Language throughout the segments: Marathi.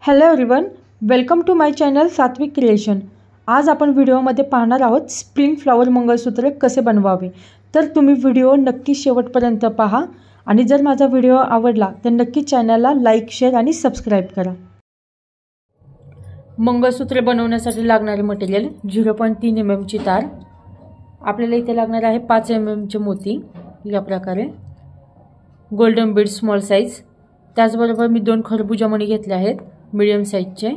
Hello everyone, welcome to my channel Satvik creation. आज आपण व्हिडिओमध्ये पाहणार आहोत स्प्रिंग फ्लॉवर मंगळसूत्र कसे बनवावे। तर तुम्ही व्हिडिओ नक्की शेवटपर्यंत पहा आणि जर माझा व्हिडिओ आवडला तर नक्की चॅनलला लाईक, शेअर आणि सबस्क्राइब करा। मंगळसूत्र बनवण्यासाठी लागणारे मटेरियल 0.3 mm ची तार, आपल्याला इथे लागणार आहे 5 mm चे मोती या प्रकारे, गोल्डन बीड स्मॉल साइज, त्याचबरोबर मी 2 खरबुजा मणी घेतले आहेत मीडियम साइजचे,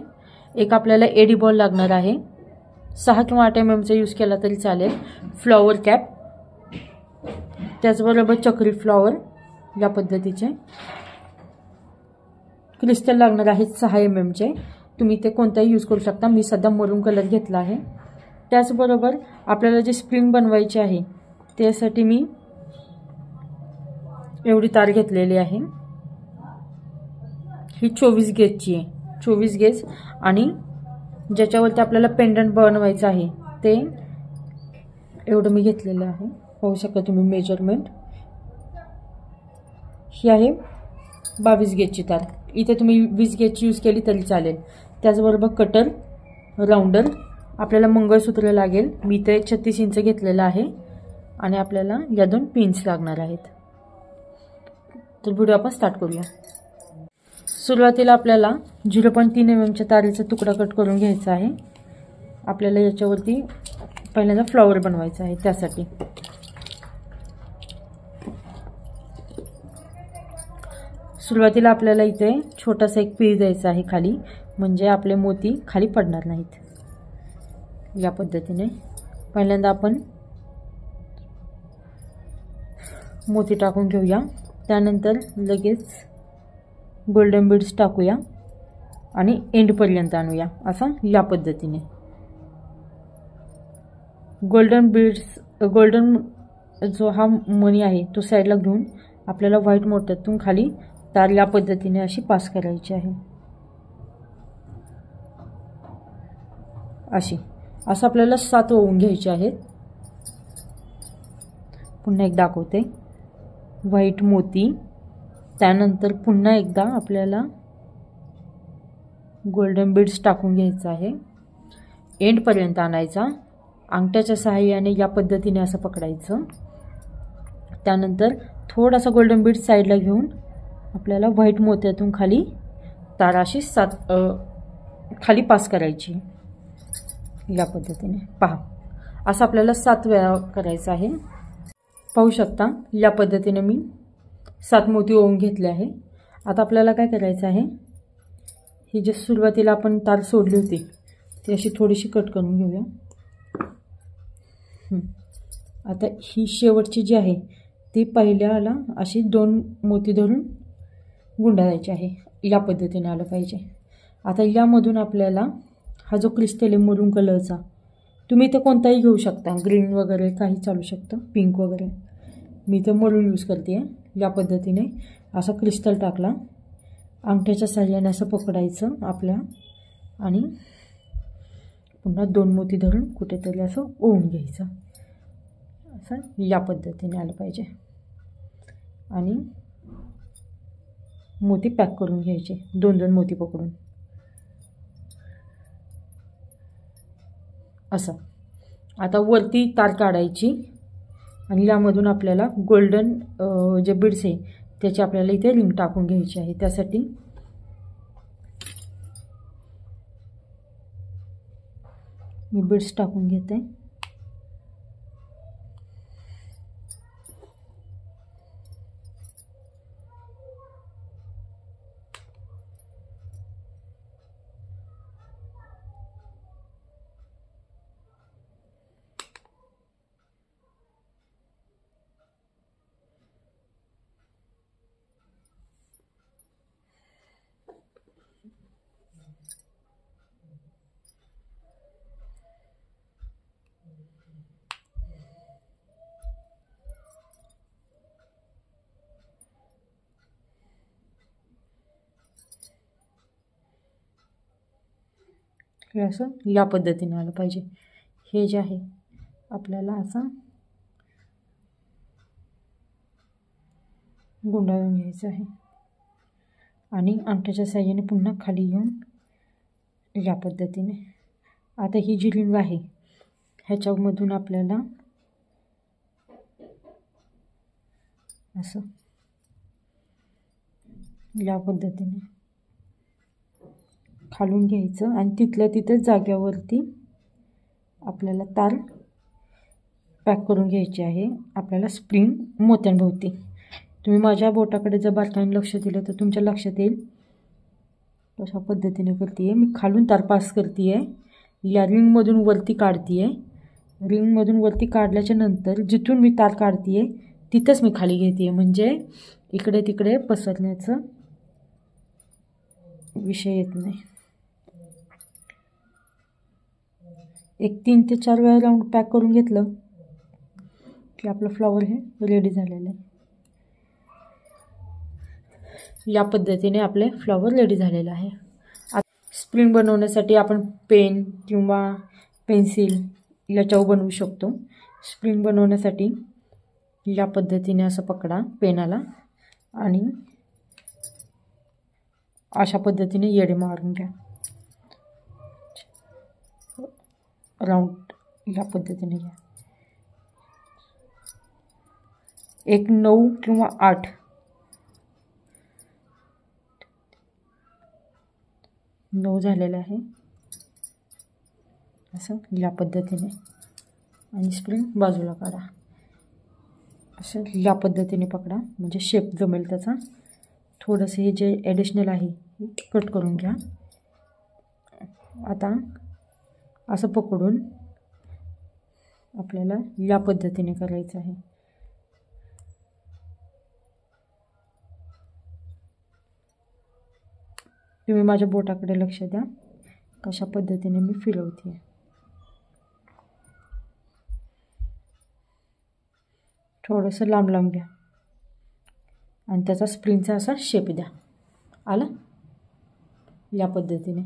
एक आपल्याला एडी बॉल लागणार आहे, 6 किंवा 8 mm चा यूज केला तरी चालेल, फ्लॉवर कॅप, त्याचबरोबर चक्री फ्लॉवर या पद्धतीचे, क्रिस्टल लागणार आहे 6 mm चे, तुम्ही ते कोणताही यूज करू शकता, मी सध्या मरून कलर घेतला आहे। त्याचबरोबर आपल्याला जे स्प्रिंग बनवायचे आहे त्यासाठी मी एवढी तार घेतलेली आहे, ही 24 गेजची आहे, 24 गेज, आणि ज्याच्यावरती आपल्याला पेंडंट बनवायचं आहे ते एवढं मी घेतलेलं आहे, पाहू शकता तुम्ही मेजरमेंट। ही आहे 22 गेजची तार, इथे तुम्ही 20 गेजची यूज केली तरी चालेल। त्याचबरोबर कटर, राउंडर, आपल्याला मंगळसूत्र लागेल, मी ते 36 इंच घेतलेलं आहे, आणि आपल्याला या 2 पिन्स लागणार आहेत। तर व्हिडिओ आपण स्टार्ट करूया। सुरुवातीला आपल्याला 0.3 mm च्या तारेचा तुकडा कट करून घ्यायचा आहे। आपल्याला याच्यावरती पहिल्यांदा फ्लॉवर बनवायचा आहे, त्यासाठी सुरुवातीला आपल्याला इथे छोटासा एक पीळ द्यायचा आहे खाली, म्हणजे आपले मोती खाली पडणार नाहीत। या पद्धतीने पहिल्यांदा आपण मोती टाकून घेऊया, त्यानंतर लगेच गोल्डन बीड्स टाकूया आणि एंड पर्यंत आणूया, असा या पद्धतीने। गोल्डन जो हा मणी आहे तो साईडला घेऊन आपल्याला व्हाईट मोत्यातून खाली तार या पद्धतीने अशी पास करायची आहे, असं आपल्याला 7 ओवून घ्यायचे आहेत। पुन्हा एक दाखवते, व्हाईट मोती, त्यानंतर पुन्हा एकदा आपल्याला गोल्डन बीड्स टाकून घ्यायचं आहे, एंड पर्यंत आणायचा, अंगठ्याच्या सहाय्याने या पद्धतीने असं पकडायचं, त्यानंतर थोडासा गोल्डन बीड्स साईडला घेऊन आपल्याला व्हाईट मोत्यातून खाली तार अशी खाली पास करायची, या पद्धतीने पहा, असं आपल्याला 7 वेळा करायचं आहे। पाहू शकता या पद्धतीने मी 7 मोती ओवून घेतले आहे। आता आपल्याला काय करायचं आहे, ही जी सुरुवातीला आपण तार सोडली होती ती अशी थोडीशी कट करून घेऊया। आता ही शेवटची जी आहे ती पहिल्याला अशी 2 मोती धरून गुंडाळायची आहे, या पद्धतीने आलं पाहिजे। आता यामधून आपल्याला हा जो क्रिस्टल आहे मरून कलरचा, तुम्ही इथे कोणताही घेऊ शकता, ग्रीन वगैरे काही चालू शकतं, पिंक वगैरे, मी इथं मरून यूज करते आहे। या पद्धतीने असा क्रिस्टल टाकला, अंगठ्याच्या साहाय्याने असं पकडायचं आपल्या, आणि पुन्हा 2 मोती धरून कुठेतरी असं ओवून घ्यायचं, असं या पद्धतीने आलं पाहिजे, आणि मोती पॅक करून घ्यायचे, 2-2 मोती पकडून असं। आता वरती तार काढायची आणि यामधून आपल्याला गोल्डन जे बीड्स आहे त्याची आपल्याला इथे रिंग टाकून घ्यायची आहे, त्यासाठी मी बीड्स टाकून घेते। हे असं या पद्धतीने आलं पाहिजे। हे जे आहे आपल्याला असं गुंडाळून घ्यायचं आहे, आणि अंगठ्याच्या साहाय्याने पुन्हा खाली घेऊन या पद्धतीने. आता ही जी रिंग आहे ह्याच्यामधून आपल्याला असं या पद्धतीने खालून घ्यायचं आणि तिथल्या तिथं जाग्यावरती आपल्याला तार पॅक करून घ्यायची आहे. आपल्याला स्प्रिंग मोत्यांभोवती. तुम्ही माझ्या बोटाकडे जर बारकाईने लक्ष दिलं तर तुमच्या लक्षात येईल अशा पद्धतीने करते आहे. मी खालून तार पास करते आहे, या रिंगमधून वरती काढते आहे. रिंगमधून वरती काढल्याच्या नंतर जिथून मी तार काढते आहे तिथंच मी खाली घेते आहे, म्हणजे इकडे तिकडे पसरण्याचा विषय येत नाही. एक 3 ते 4 वेळा राऊंड पॅक करून घेतलं की आपलं फ्लॉवर हे रेडी झालेलं आहे. या पद्धतीने आपले फ्लॉवर रेडी झालेलं आहे. स्प्रिंग बनवण्यासाठी आपण पेन किंवा पेन्सिल याच्यावर बनवू शकतो. स्प्रिंग बनवण्यासाठी या पद्धतीने असं पकडा पेनाला आणि अशा पद्धतीने येडे मारून घ्या. राऊंड या पद्धतीने घ्या. एक 9 किंवा 8 9 झालेलं आहे असं या पद्धतीने. आणि स्प्रिंग बाजूला काढा. असं या पद्धतीने पकडा म्हणजे शेप जमेल त्याचा. थोडंसं हे जे ॲडिशनल आहे कट करून घ्या. आता असं पकडून आपल्याला या पद्धतीने करायचं आहे. तुम्ही माझ्या बोटाकडे लक्ष द्या कशा पद्धतीने मी फिरवते. थोडंसं लांब लांब घ्या आणि त्याचा स्प्रिंगचा असा शेप द्या. आला या पद्धतीने.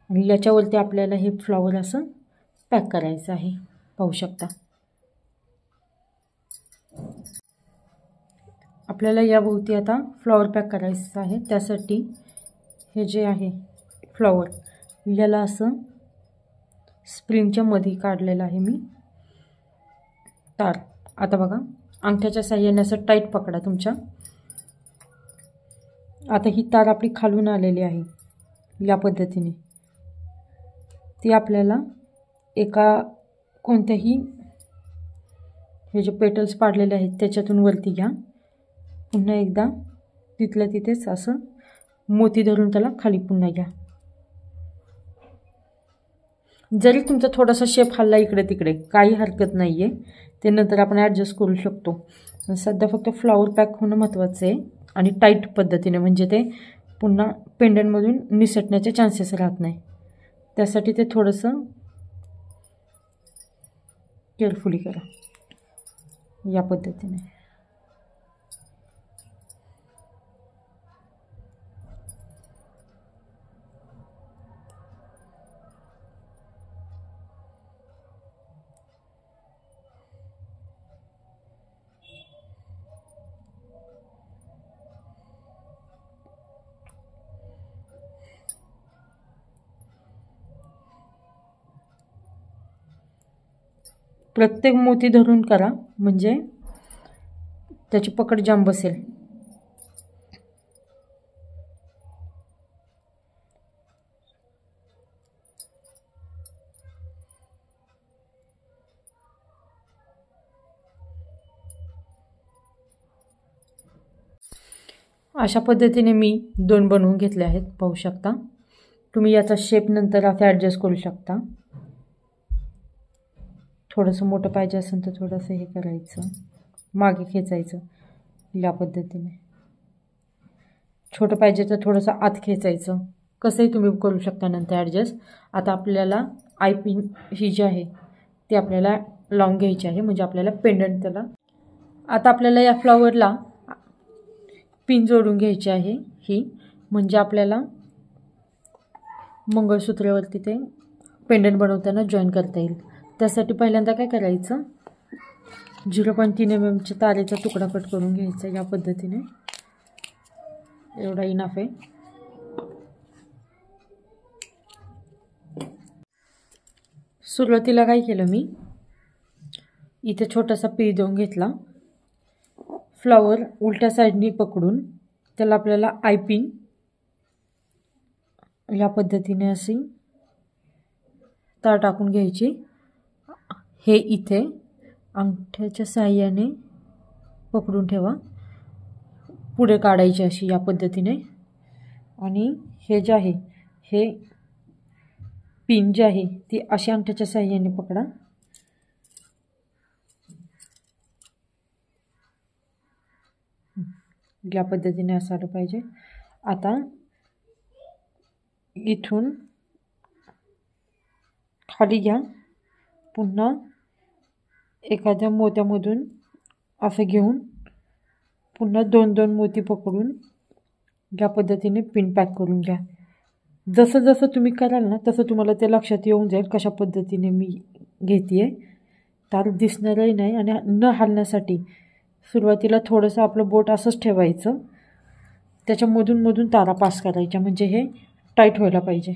आणि याच्यावरती आपल्याला हे फ्लॉवर असं पॅक करायचं आहे. पाहू शकता आपल्याला याभोवती आता फ्लॉवर पॅक करायचं आहे. त्यासाठी हे जे आहे फ्लॉवर याला असं स्प्रिंगच्या मध्ये काढलेलं आहे मी तार. आता बघा अंगठ्याच्या साहाय्याने असं टाईट पकडा तुमच्या. आता ही तार आपली खालून आलेली आहे या पद्धतीने. ती आपल्याला एका कोणत्याही हे जे पेटल्स पाडलेले आहेत त्याच्यातून वरती घ्या. पुन्हा एकदा तिथल्या तिथेच असं मोती धरून त्याला खाली पुन्हा घ्या. जरी तुमचा थोडासा शेप हल्ला इकडे तिकडे काही हरकत नाही आहे, ते नंतर आपण ॲडजस्ट करू शकतो. सध्या फक्त फ्लॉवर पॅक होणं महत्त्वाचं आहे आणि टाईट पद्धतीने, म्हणजे ते पुन्हा पेंडंटमधून निसटण्याचे चान्सेस राहत नाही. त्यासाठी ते थोडंसं केअरफुली करा या पद्धतीने. प्रत्येक मोती धरून करा म्हणजे त्याची पकड जाम बसेल. अशा पद्धतीने मी 2 बनवून घेतले आहेत. पाहू शकता तुम्ही. याचा शेप नंतर आता ॲडजस्ट करू शकता. थोडंसं मोठं पाहिजे असेल तर थोडंसं हे करायचं, मागे खेचायचं या पद्धतीने. छोटं पाहिजे तर थोडंसं आत खेचायचं. कसंही तुम्ही करू शकता नंतर ॲडजस्ट. आता आपल्याला आय पिन ही जी आहे ती आपल्याला लावून घ्यायची आहे, म्हणजे आपल्याला पेंडंट त्याला. आता आपल्याला या फ्लॉवरला पिन जोडून घ्यायची आहे ही, म्हणजे आपल्याला मंगळसूत्रावरती ते पेंडंट बनवताना जॉईन करता येईल. त्यासाठी पहिल्यांदा काय करायचं, 0.3 mm तारेचा तुकडा कट करून घ्यायचा या पद्धतीने. एवढा इनफ आहे. सुरुवातीला काय केलं मी, इथे छोटासा पीळ देऊन घेतला. फ्लॉवर उलट्या साईडनी पकडून त्याला आपल्याला आयपिंग या पद्धतीने अशी तार टाकून घ्यायची. हे इथे अंगठ्याच्या साहाय्याने पकडून ठेवा. पुढे काढायची अशी या पद्धतीने. आणि हे जे आहे, हे पिन जी आहे ती अशी अंगठ्याच्या साहाय्याने पकडा. या पद्धतीने असायला पाहिजे. आता इथून खाली घ्या. पुन्हा एखाद्या मोत्यामधून असं घेऊन पुन्हा 2-2 मोती पकडून या पद्धतीने पिन पॅक करून घ्या. जसं जसं तुम्ही कराल ना तसं तुम्हाला ते लक्षात येऊन जाईल कशा पद्धतीने मी घेते आहे. तार दिसणारही नाही. आणि न हलण्यासाठी सुरुवातीला थोडंसं आपलं बोट असंच ठेवायचं, त्याच्यामधून मधून तारा पास करायच्या, म्हणजे हे टाईट व्हायला पाहिजे.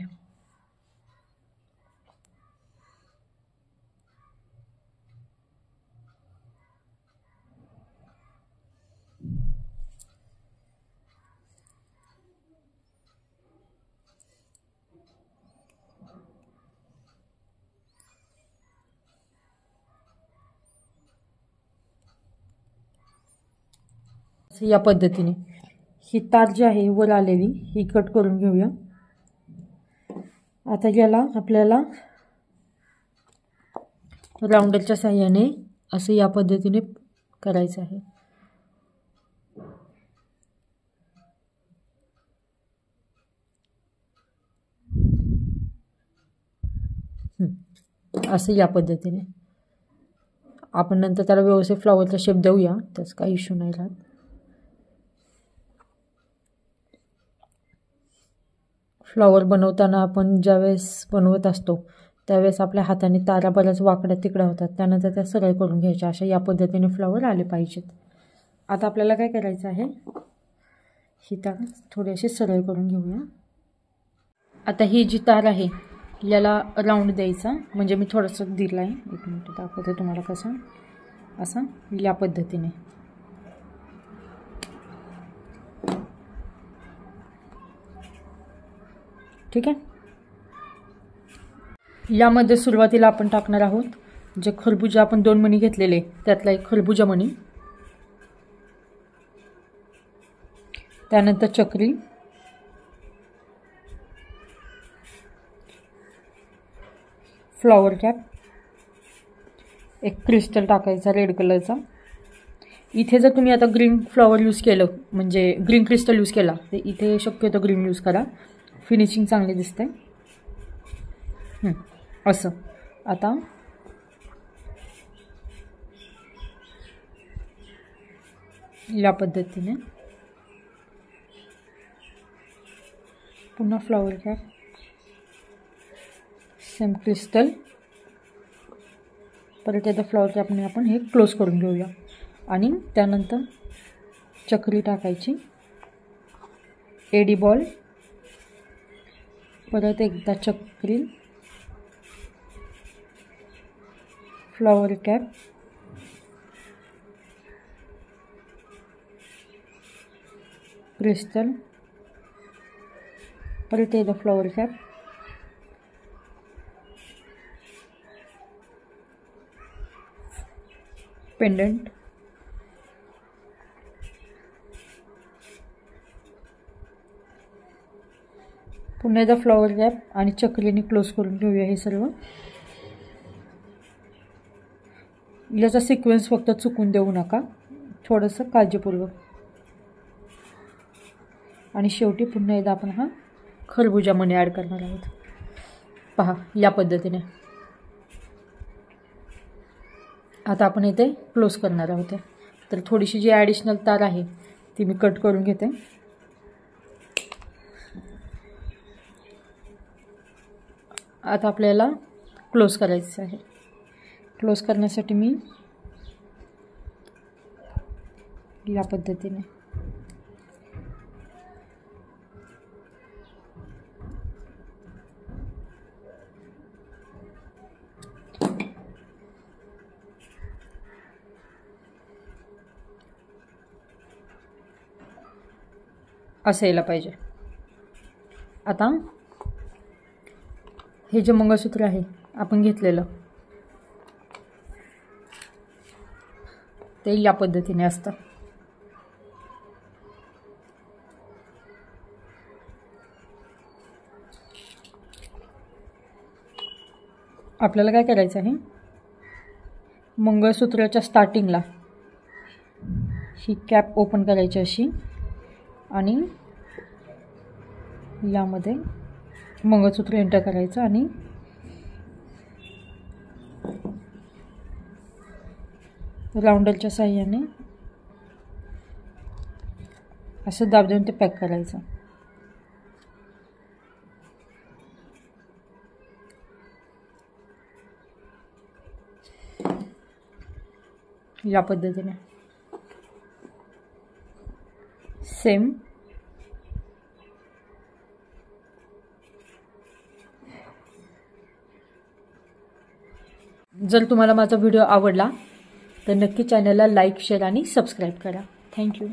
या पद्धतीने ही तार जी आहे वर आलेली ही कट करून घेऊया. आता याला आपल्याला राऊंडरच्या साहाय्याने असं या पद्धतीने करायचं आहे. असं या पद्धतीने आपण नंतर त्याला व्यवस्थित फ्लॉवरचा शेप देऊया, त्याच काही इश्यू नाही राहत. फ्लॉवर बनवताना आपण ज्यावेळेस बनवत असतो त्यावेळेस आपल्या हाताने तारा बऱ्याच वाकड्या तिकड्या होतात, त्यानंतर त्या सरळ करून घ्यायच्या. अशा या पद्धतीने फ्लॉवर आले पाहिजेत. आता आपल्याला काय करायचं आहे, ही तार थोडीशी सरळ करून घेऊया. आता ही जी तार आहे याला राऊंड द्यायचा, म्हणजे मी थोडंसं दिलं आहे. 1 मिनिट दाखवते तुम्हाला कसं. असं या पद्धतीने. ठीक आहे. यामध्ये सुरुवातीला आपण टाकणार आहोत जे खरबुजा आपण 2 मणी घेतलेले त्यातला एक खरबुजा मणी, त्यानंतर चक्री, फ्लॉवर कॅप, एक क्रिस्टल टाकायचा रेड कलरचा. इथे जर तुम्ही आता ग्रीन फ्लॉवर यूज केलं, म्हणजे ग्रीन क्रिस्टल यूज केला, तर इथे शक्यतो ग्रीन यूज करा, फिनिशिंग चांगली दिसते. असं आता या पद्धतीने पुन्हा फ्लॉवर कॅप, सेम क्रिस्टल, परत एकदा फ्लॉवर कॅपने आपण हे क्लोज करून घेऊया. आणि त्यानंतर चक्री टाकायची, एडी बॉल, परत एकदा चक्री, फ्लॉवर कॅप, क्रिस्टल, परत एकदा फ्लॉवर कॅप, पेंडंट, पुन्हा एकदा फ्लॉवर कॅप आणि चक्रीने क्लोज करून घेऊया हे सर्व. याचा सिक्वेन्स फक्त चुकून देऊ नका, थोडंसं काळजीपूर्वक. आणि शेवटी पुन्हा एकदा आपण हा खरबुजा मणी ॲड करणार आहोत. पहा या पद्धतीने. आता आपण इथे क्लोज करणार आहोत. तर थोडीशी जी ॲडिशनल तार आहे ती मी कट करून घेते. आता आपल्याला क्लोज करायचं आहे. क्लोज करण्यासाठी मी या पद्धतीने असं यायला पाहिजे. आता हे जे मंगळसूत्र आहे आपण घेतलेलं ते या पद्धतीने असतं. आपल्याला काय करायचं आहे, मंगळसूत्राच्या स्टार्टिंगला ही कॅप ओपन करायची अशी आणि यामध्ये मंगळसूत्र एंटर करायचं आणि राऊंडरच्या साहाय्याने असं दाब देऊन ते पॅक करायचं. या पद्धतीने सेम जर तुम्हाला माझा व्हिडिओ आवडला तर नक्की चॅनलला लाईक, शेअर आणि सबस्क्राईब करा. थँक्यू.